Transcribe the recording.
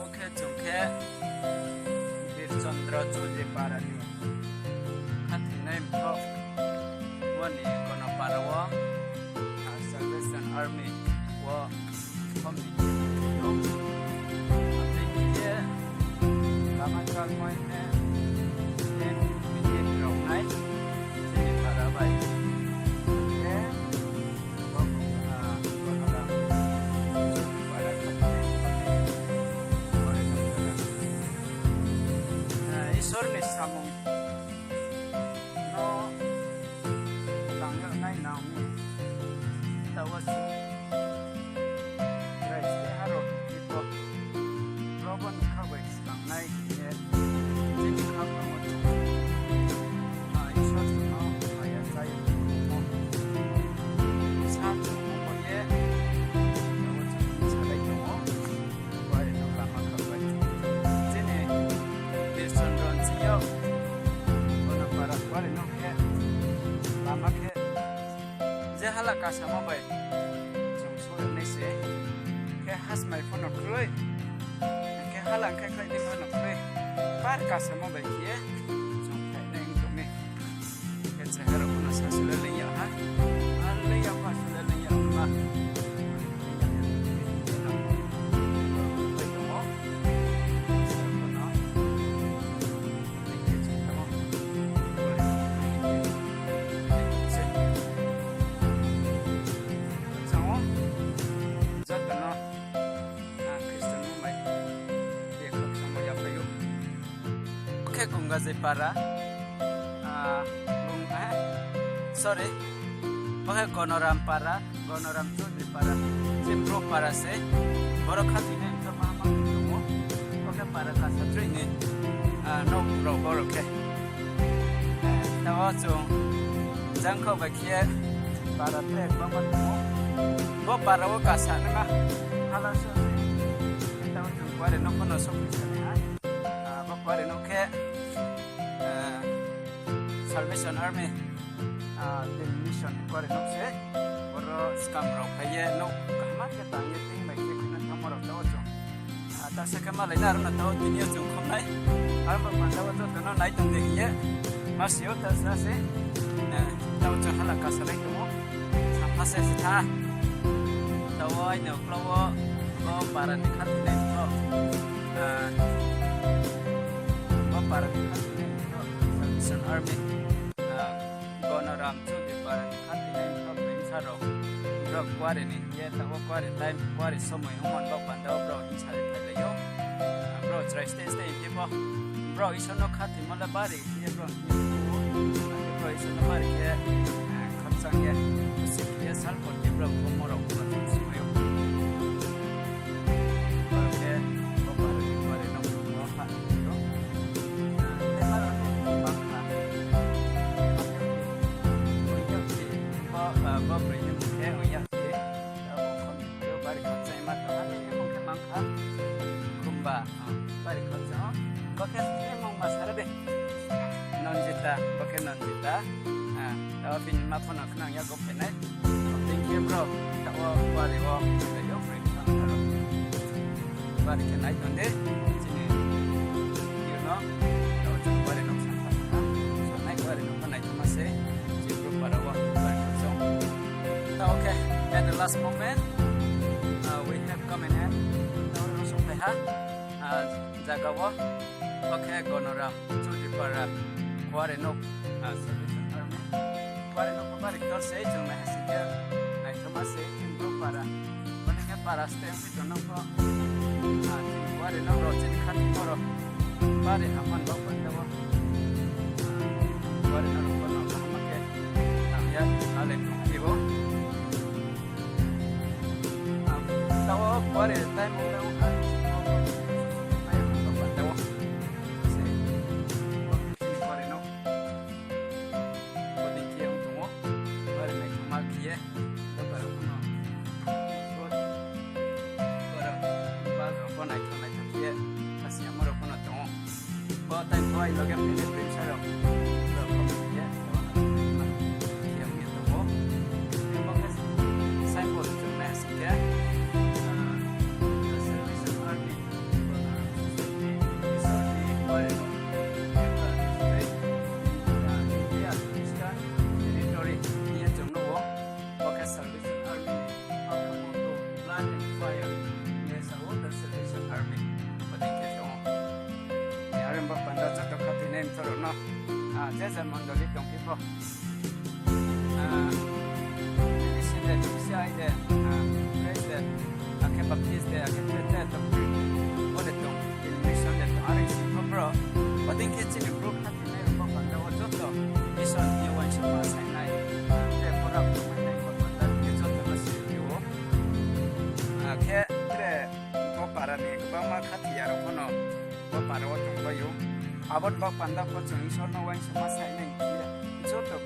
Oke jongke Bir Chandra Chodri Parani Hati name of Wani Kono Parawa Salvation Army Wa Komi Hati Kiye Lama Kalmoy Ne En Bikin Rongnai Sini Parabai Oke Sorry samung no tanggal nai naumi tawas right haro tipo robon coverage lang nai ye jini cover mo to isot no aya sai mo sa mo ye tawas salai mo wai no lama coverage jini person run siyo ona para wale no ke lama ke je hala ka sama bai jong so ne se ke has mai phone kroi ke hala ke khai ni phone kroi par ka sama bai ke jong khai ne to me ke je hero ona sa sule le ya ha al le ya pa sule le ya ma Gunga Zepara sorry oke Gonoram para Gonoram Chodri para Simpro para se borok hati ne to mama tumo oke para kasa trine no bro borok ke tawa chung jangko bakie para te mama tumo bo para wo kasa na hala so tawa chung kware no kono so pisane bo kware no ke Salvation Army the mission kore no se boro scam ro phaye no kahma ke tangi ting mai ke khuna thamor taw cho ta se kama lai dar na taw dunia chung khom nai ar ba man taw to no nai tang de ye mas yo ta sa se taw cho hala ka sa lai to sa pa se tha taw ai no klowo ko para ni khat ne to ko para ni khat ne to Salvation Army Gonoram Chodri para hati nai top insaro bro kware ni ye ta wo kware time kware somoy humon ba panda bro insare thale yo bro try stay tipo bro isono khati mala bari ye bro bro isono bari ye khatsang ye sik ye sal pot ye bro komoro ko somoy okay kware ni kware no mo ha yo ba bring mu ke o ya ke ba kon yo bari khatsai ma to ane mo ke mangkha kumba bari khatsa ba ke mo ma sarbe non jita ba ke non jita ta bin ma phona khna ya go penai thank you bro ta wa bari wa ke yo bring sang haro bari ke nai tonde sini you know ta wa bari no sang pa so nai bari no pa nai ma se ji bro para wa okay, at the last moment, we have come in hand. No, so peha, Zagawa. Okay, Gonoram Chodri para Kware no, Salvation Army. Kware no pabari tor se jung na hasike, na thama se impro para. Banenge para stem pito no ko. Kware no ro chini khat koro. Pare haman ba pandawa. Kware no ko no hamake. Namya ale kibo. Tawa kware time mo na uhan ay ko tawa se kware no ko din kiye mo kware na kuma kiye da para kuno para ba ko na kiye asi amaro kuno to ko time ko ay logam ni pressure ro ko kiye kiye mi to mo mo ka sai ko to na siya no 제자 먼저리 동기고 이신데 시아이데 그래서 아케 바티스데 아케 페테토 오데동 일미션데 아레시 프로 어딘 캐치니 프로 카티네 뭐 저도 미션 디원 슈퍼 사이나이 데 보라 보면 것보다 계속 마시고 아케 그래 뭐 바라니 그방마 카티야로 코노 뭐 바로 어떤 거요 아버지 박 반다 거 정선의 와인 슈퍼 사이나이 저도